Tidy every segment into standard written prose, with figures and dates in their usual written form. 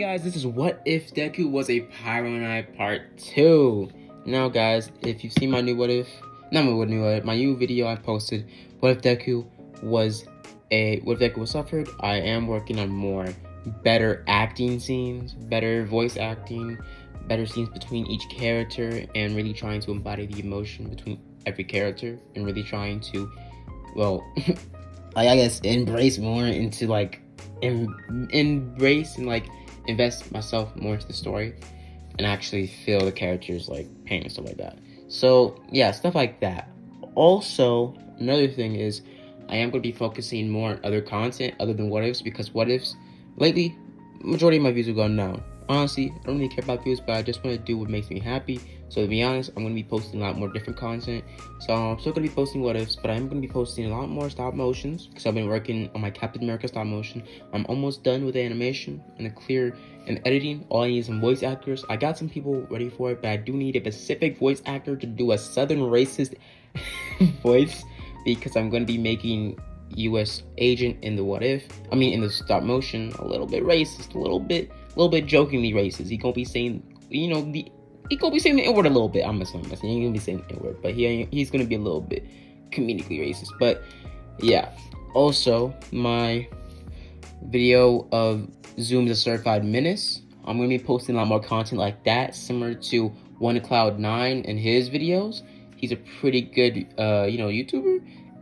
guys, this is What If Deku Was a Pyronight Part 2. Now guys, if you've seen my new my new video I posted, What If Deku was suffered, I am working on more better acting scenes, better voice acting, better scenes between each character, and really trying to embody the emotion between every character, and really trying to, I guess, embrace more into embrace and invest myself more into the story and actually feel the characters pain and stuff like that. So yeah, stuff like that. Also, another thing is I am going to be focusing more on other content other than what ifs, because what ifs lately, majority of my views have gone down. Honestly, I don't really care about views, but I just want to do what makes me happy. So to be honest, I'm going to be posting a lot more different content. So I'm still going to be posting what ifs, but I'm going to be posting a lot more stop motions because I've been working on my Captain America stop motion. I'm almost done with the animation and and editing. All I need is some voice actors. I got some people ready for it, but I do need a specific voice actor to do a southern racist voice, because I'm going to be making U.S. agent in in the stop motion a little bit racist, a little bit jokingly racist. He gonna be saying, he gonna be saying the N-word a little bit. I'm messing. He ain't gonna be saying the N-word, but he's gonna be a little bit comedically racist. But yeah. Also, my video of Zoom is a certified menace. I'm gonna be posting a lot more content like that, similar to Cloud9 and his videos. He's a pretty good, YouTuber,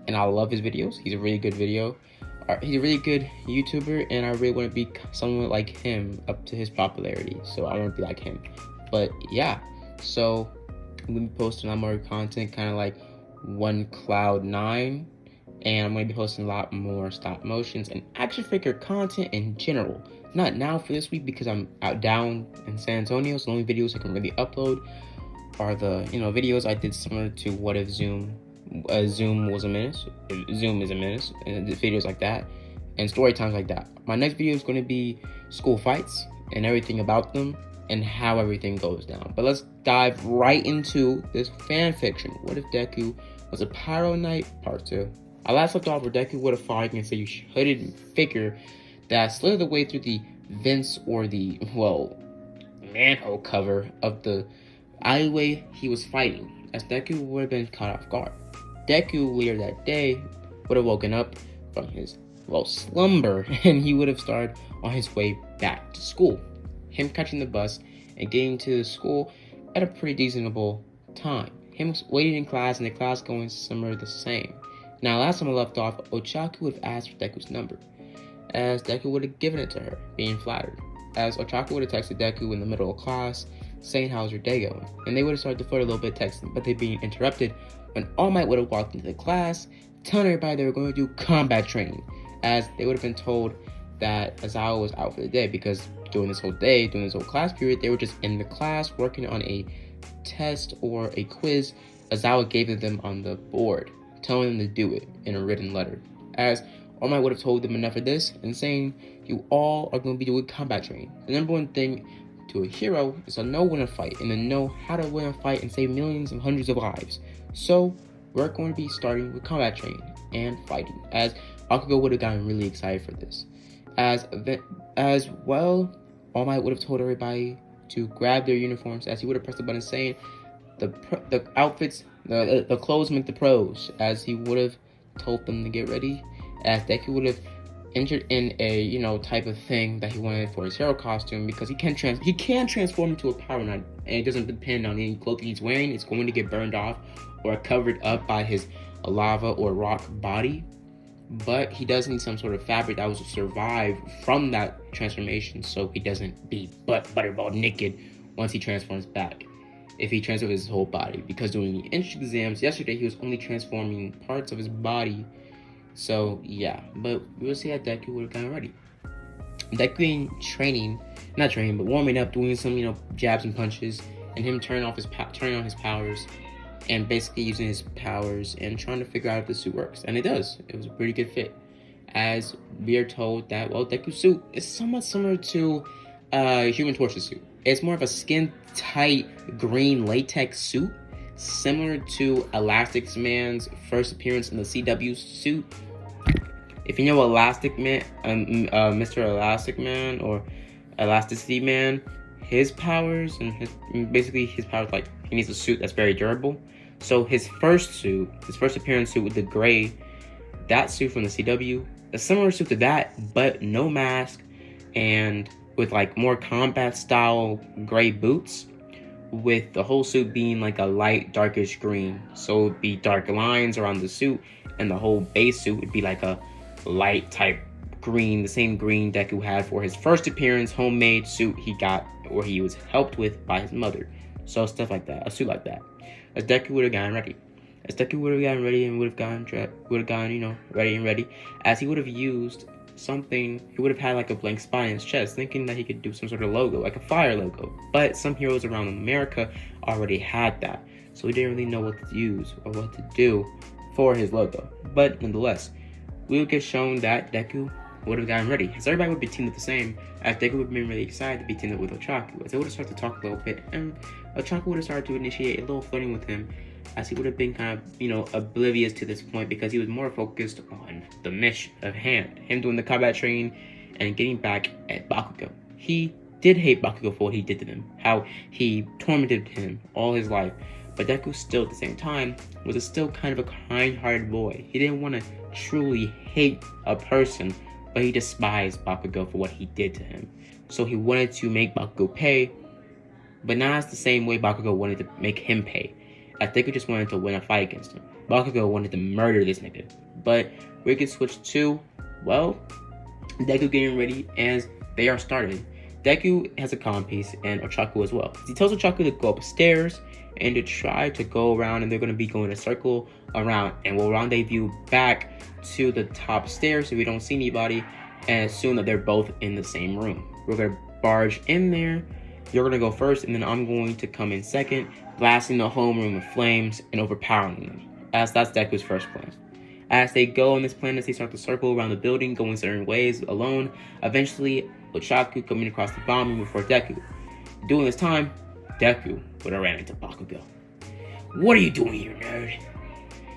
and I love his videos. He's a really good YouTuber, and I really want to be someone like him up to his popularity. So I want to be like him. But yeah, so I'm going to be posting a lot more content, kind of like Cloud9, and I'm going to be posting a lot more stop motions and action figure content in general. Not now for this week because I'm down in San Antonio, so the only videos I can really upload are the videos I did similar to What If Zoom was a menace, Zoom is a menace, and the videos like that, and story times like that. My next video is going to be school fights and everything about them and how everything goes down. But let's dive right into this fan fiction. What if Deku was a Pyronight Part 2? I last left off where Deku would have fought against a hooded figure that slithered the way through the vents, or the manhole cover of the alleyway he was fighting, as Deku would have been caught off guard. Deku later that day would have woken up from his slumber, and he would have started on his way back to school. Him catching the bus and getting to the school at a pretty reasonable time. Him waiting in class and the class going similar the same. Now, last time I left off, Ochaku would have asked for Deku's number, as Deku would have given it to her, being flattered. As Ochaku would have texted Deku in the middle of class, saying how's your day going, and they would have started to flirt a little bit texting, but they being interrupted when All Might would have walked into the class, telling everybody they were going to do combat training, as they would have been told that Aizawa was out for the day, because during this whole class period, they were just in the class working on a test or a quiz Aizawa gave them on the board, telling them to do it in a written letter. As All Might would have told them enough of this and saying, you all are going to be doing combat training. The number one thing to a hero is to know when to fight, and to know how to win a fight and save millions and hundreds of lives. So we're going to be starting with combat training and fighting, as Akugo would have gotten really excited for this. As well, All Might would have told everybody to grab their uniforms, as he would have pressed the button saying the outfits, the clothes make the pros, as he would have told them to get ready, as Deku would have entered in a type of thing that he wanted for his hero costume, because he can transform into a Pyronight, and it doesn't depend on any clothing he's wearing. It's going to get burned off or covered up by his lava or rock body, but he does need some sort of fabric that will survive from that transformation, so he doesn't be butterball naked once he transforms back, if he transforms his whole body, because during the entrance exams yesterday he was only transforming parts of his body. So yeah, but we'll see how Deku would have gotten ready. Deku warming up, doing some jabs and punches, and him turning on his powers, and basically using his powers and trying to figure out if the suit works. And it does. It was a pretty good fit, as we are told that Deku's suit is somewhat similar to Human Torch's suit. It's more of a skin-tight green latex suit, similar to Elastic Man's first appearance in the CW suit. If you know Elastic Man, Mr. Elastic Man, or Elasticity Man, his powers and his powers, like, he needs a suit that's very durable. So his first appearance suit with the gray, that suit from the CW, a similar suit to that, but no mask and with like more combat style gray boots, with the whole suit being like a light darkish green. So it'd be dark lines around the suit, and the whole base suit would be like a light type green, the same green Deku had for his first appearance homemade suit he got, or he was helped with by his mother. So stuff like that, a suit like that. As Deku would have gotten ready. And would have gotten ready and ready, as he would have used something, he would have had like a blank spot in his chest, thinking that he could do some sort of logo, like a fire logo. But some heroes around America already had that, so he didn't really know what to use or what to do for his logo. But nonetheless, we would get shown that Deku would have gotten ready, as everybody would be teamed up the same, as Deku would have been really excited to be teamed up with Ochaku, as they would have started to talk a little bit, and Ochaku would have started to initiate a little flirting with him, as he would have been kind of, oblivious to this point, because he was more focused on the mission at hand, him doing the combat training and getting back at Bakugo. He did hate Bakugo for what he did to him, how he tormented him all his life, but Deku still, at the same time, was still kind of a kind-hearted boy. He didn't want to truly hate a person, but he despised Bakugo for what he did to him. So he wanted to make Bakugo pay, but not as the same way Bakugo wanted to make him pay. I think we just wanted to win a fight against him. Bakugo wanted to murder this nigga. But we can switch to, Deku getting ready as they are started. Deku has a comm piece and Ochaku as well. He tells Ochaku to go upstairs and to try to go around, and they're going to be going a circle around, and we'll rendezvous back to the top stairs so we don't see anybody, and assume that they're both in the same room. We're going to barge in there. You're going to go first, and then I'm going to come in second, blasting the homeroom with flames and overpowering them, as that's Deku's first plan. As they go on this plan, as they start to circle around the building, going certain ways alone, eventually Ochaku coming across the bomb room before Deku. During this time, Deku would have ran into Bakugo. "What are you doing here, nerd?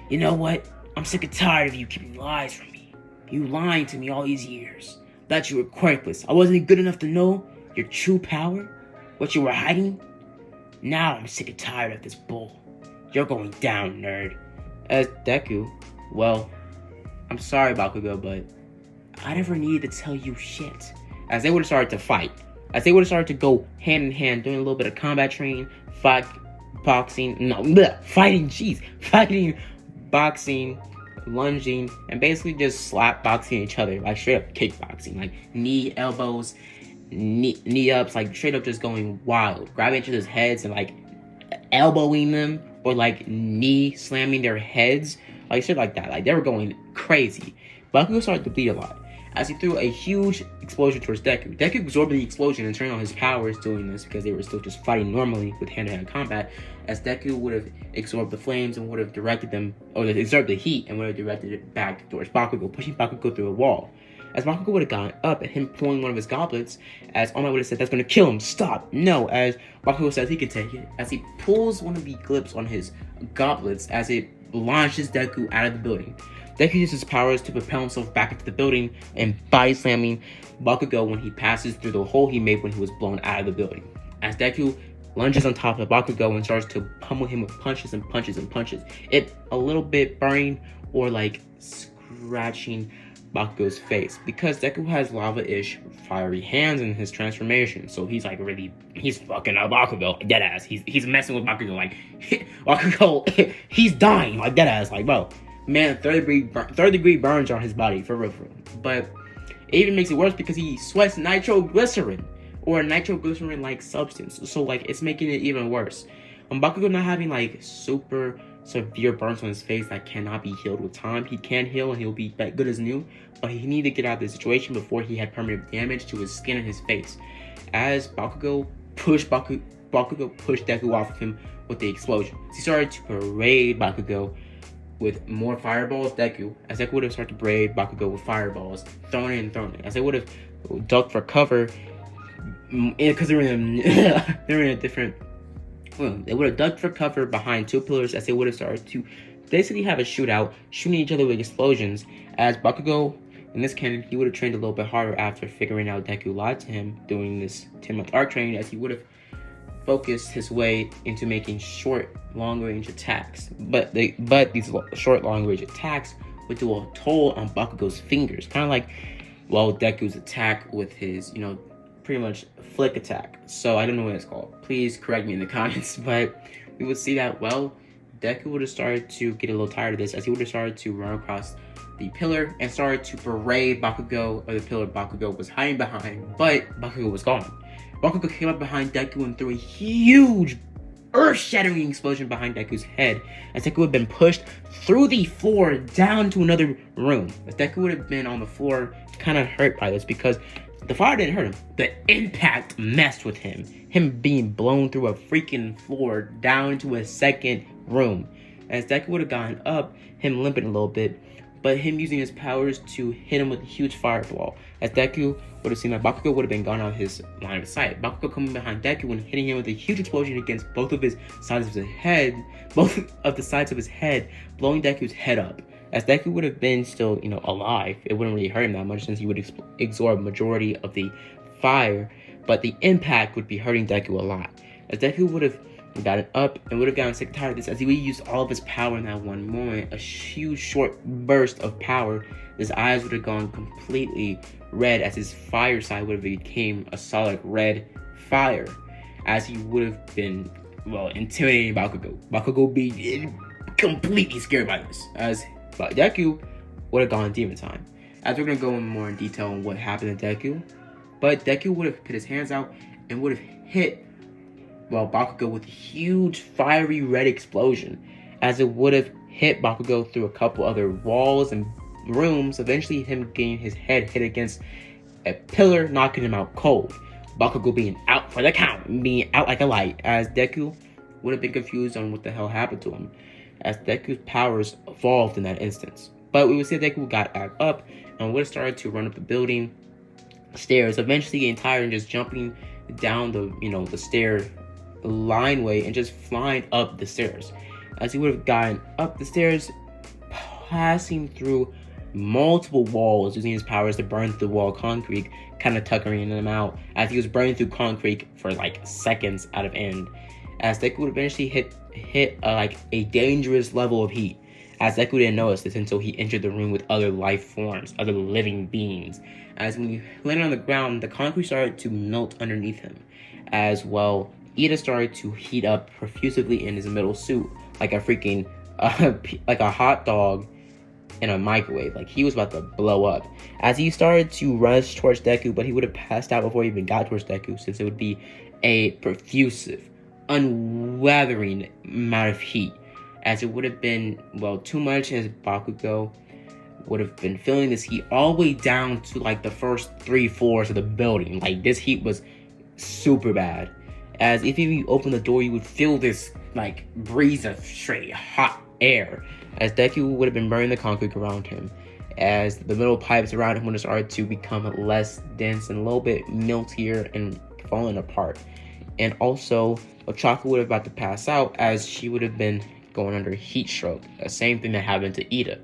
You know what? I'm sick and tired of you keeping lies from me. You lying to me all these years. Thought you were quirkless. I wasn't good enough to know your true power? What you were hiding? Now I'm sick and tired of this bull. You're going down, nerd." As Deku, I'm sorry, Bakugo, but I never needed to tell you shit. As they would have started to fight. As they would have started to go hand in hand, doing a little bit of combat training, fighting, boxing, lunging, and basically just slap boxing each other, like straight up kickboxing, like knee, elbows, knee ups, like straight up just going wild, grabbing each other's heads and like elbowing them, or like knee slamming their heads, like shit like that. Like they were going crazy. Bakugo started to bleed a lot as he threw a huge explosion towards Deku. Deku absorbed the explosion and turned on his powers doing this, because they were still just fighting normally with hand-to-hand combat, as Deku would have absorbed the flames and would have directed them, or absorbed the heat and would have directed it back towards Bakugo, pushing Bakugo through a wall. As Bakugo would have gone up at him pulling one of his goblets, as All Might would have said, "That's going to kill him, stop." No, as Bakugo says he can take it, as he pulls one of the clips on his goblets as it launches Deku out of the building. Deku uses his powers to propel himself back into the building and body slamming Bakugo when he passes through the hole he made when he was blown out of the building. As Deku lunges on top of Bakugo and starts to pummel him with punches and punches and punches, it a little bit burning or like scratching Bakugo's face, because Deku has lava-ish fiery hands in his transformation, so he's fucking up Bakugo, deadass. He's messing with Bakugo, like Bakugo, he's dying, like deadass, like bro. Man, third degree burns on his body, for real. But it even makes it worse because he sweats nitroglycerin, or a nitroglycerin-like substance. So, like, it's making it even worse. Bakugo not having, like, super severe burns on his face that cannot be healed with time. He can heal and he'll be back good as new, but he needed to get out of the situation before he had permanent damage to his skin and his face. As Bakugo pushed Deku off of him with the explosion. He started to parade Bakugo with more fireballs. As Deku would have started to braid Bakugo with fireballs, thrown it. As they would have ducked for cover, because they were in a different. They would have ducked for cover behind two pillars, as they would have started to basically have a shootout, shooting each other with explosions. As Bakugo In this canon, he would have trained a little bit harder after figuring out Deku lied to him during this 10-month arc training, as he would have focused his way into making short, long-range attacks. But these short, long-range attacks would do a toll on Bakugo's fingers, kind of like, well, Deku's attack with his, pretty much flick attack. So I don't know what it's called. Please correct me in the comments. But we would see that, well, Deku would have started to get a little tired of this, as he would have started to run across the pillar and started to berate Bakugo, or the pillar Bakugo was hiding behind, but Bakugo was gone. Bakugo came up behind Deku and threw a huge earth-shattering explosion behind Deku's head, as Deku would have been pushed through the floor down to another room. As Deku would have been on the floor, kind of hurt by this, because the fire didn't hurt him. The impact messed with him. Him being blown through a freaking floor down to a second room. As Deku would have gotten up, him limping a little bit, but him using his powers to hit him with a huge fireball. As Deku would have seen that Bakugo would have been gone out of his line of sight. Bakugo coming behind Deku and hitting him with a huge explosion against both of the sides of his head, blowing Deku's head up. As Deku would have been still, alive, it wouldn't really hurt him that much since he would absorb majority of the fire, but the impact would be hurting Deku a lot. As Deku would have gotten up and would have gotten sick and tired of this, as he would use all of his power in that one moment, a huge short burst of power. His eyes would have gone completely red, as his fire side would have became a solid red fire, as he would have been, intimidating Bakugo. Bakugo be completely scared by this, but Deku would have gone demon time. As we're going to go in more in detail on what happened to Deku, but Deku would have put his hands out and would have hit Bakugo with a huge fiery red explosion, as it would have hit Bakugo through a couple other walls and rooms, eventually him getting his head hit against a pillar, knocking him out cold. Bakugo being out for the count, being out like a light, as Deku would have been confused on what the hell happened to him, as Deku's powers evolved in that instance. But we would see Deku got back up and would have started to run up the building stairs, eventually getting tired and just jumping down the stair lineway and just flying up the stairs. As he would have gotten up the stairs, passing through multiple walls, using his powers to burn through the wall concrete, kind of tuckering them out, as he was burning through concrete for like seconds out of end. As Deku would eventually hit a dangerous level of heat, as Deku didn't notice this until he entered the room with other life forms, other living beings. As when he landed on the ground, the concrete started to melt underneath him. As well, Ida started to heat up profusively in his metal suit, like a freaking, like a hot dog in a microwave. Like he was about to blow up. As he started to rush towards Deku, but he would have passed out before he even got towards Deku, since it would be a profusive, unweathering amount of heat. As it would have been, too much, as Bakugo would have been feeling this heat all the way down to like the first 3 floors of the building. Like this heat was super bad. As if you open the door, you would feel this like breeze of straight hot air. As Deku would have been burning the concrete around him, as the metal pipes around him would have started to become less dense and a little bit meltier and falling apart. And also, Ochako would have about to pass out, as she would have been going under heat stroke. The same thing that happened to Ida.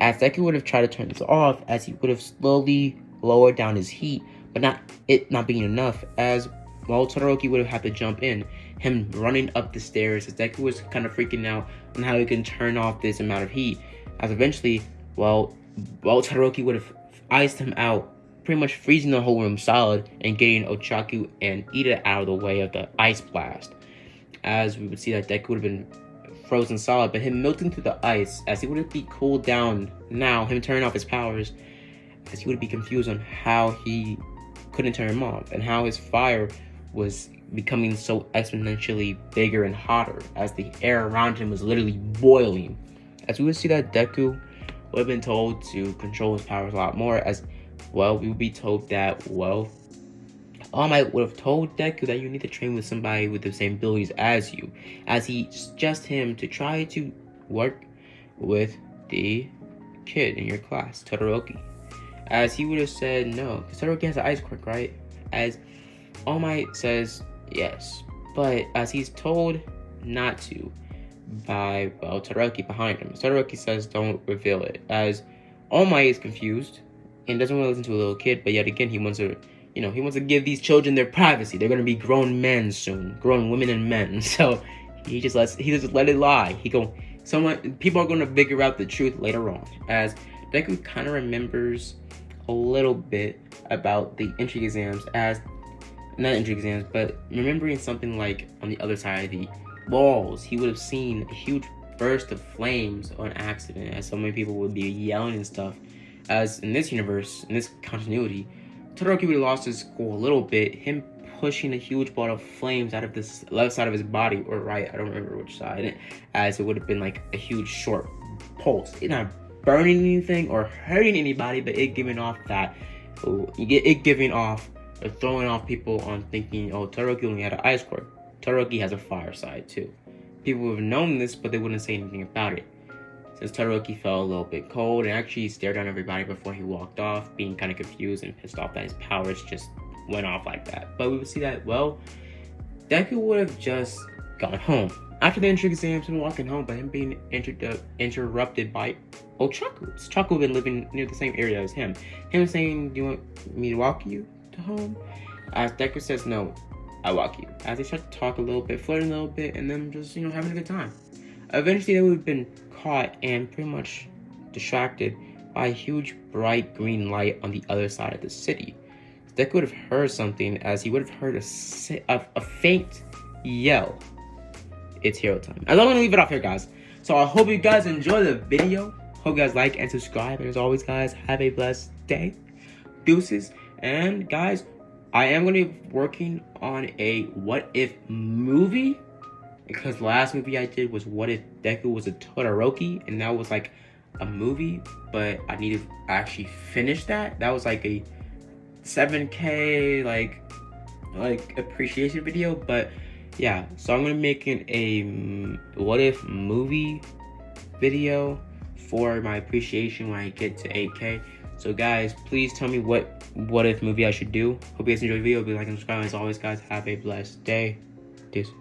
As Deku would have tried to turn this off, as he would have slowly lowered down his heat, but not being enough, as Todoroki would have had to jump in, him running up the stairs, as Deku was kind of freaking out on how he can turn off this amount of heat, as eventually, Todoroki would have iced him out, pretty much freezing the whole room solid and getting Ochako and Ida out of the way of the ice blast. As we would see that Deku would have been frozen solid, but him melting through the ice, as he would be cooled down now, him turning off his powers, as he would be confused on how he couldn't turn him off, and how his fire was becoming so exponentially bigger and hotter, as the air around him was literally boiling. As we would see that Deku would have been told to control his powers a lot more, as we would be told that, All Might would have told Deku that you need to train with somebody with the same abilities as you, as he suggests him to try to work with the kid in your class, Todoroki. As he would have said no, because Todoroki has an ice quirk, right? As All Might says yes, but as he's told not to by, Todoroki behind him. Todoroki says don't reveal it, as All Might is confused and doesn't want to listen to a little kid, but yet again he wants to, he wants to give these children their privacy. They're gonna be grown men soon, grown women and men. So he just let it lie. People are gonna figure out the truth later on, as Deku kind of remembers a little bit about the entry exams, but remembering something like on the other side of the walls, he would have seen a huge burst of flames on accident, as so many people would be yelling and stuff. As in this universe, in this continuity, Todoroki would have lost his cool a little bit, him pushing a huge ball of flames out of this left side of his body, or right, I don't remember which side, as it would have been like a huge short pulse. It's not burning anything or hurting anybody, but it giving off or throwing off people on thinking, oh, Todoroki only had an ice core. Todoroki has a fire side too. People would have known this, but they wouldn't say anything about it, since Todoroki felt a little bit cold and actually stared down everybody before he walked off, being kind of confused and pissed off that his powers just went off like that. But we would see that, well, Deku would have just gone home after the entry exams and walking home, but him being interrupted by Chaku. Chaku had been living near the same area as him. Him saying, do you want me to walk you to home? As Deku says, no, I'll walk you. As they start to talk a little bit, flirting a little bit, and then just, having a good time. Eventually, they would have been caught and pretty much distracted by a huge bright green light on the other side of the city. Deku would have heard something, as he would have heard a faint yell. It's hero time. I'm going to leave it off here, guys. So I hope you guys enjoy the video. Hope you guys like and subscribe. And as always, guys, have a blessed day. Deuces. And guys, I am going to be working on a what if movie, because the last movie I did was what if Deku was a Todoroki, and that was like a movie, but I need to actually finish that. That was like a 7K like appreciation video, but yeah, so I'm gonna be making a what if movie video for my appreciation when I get to 8K. So guys, please tell me what if movie I should do. Hope you guys enjoyed the video. Be like and subscribe. As always, guys, have a blessed day. Deuces.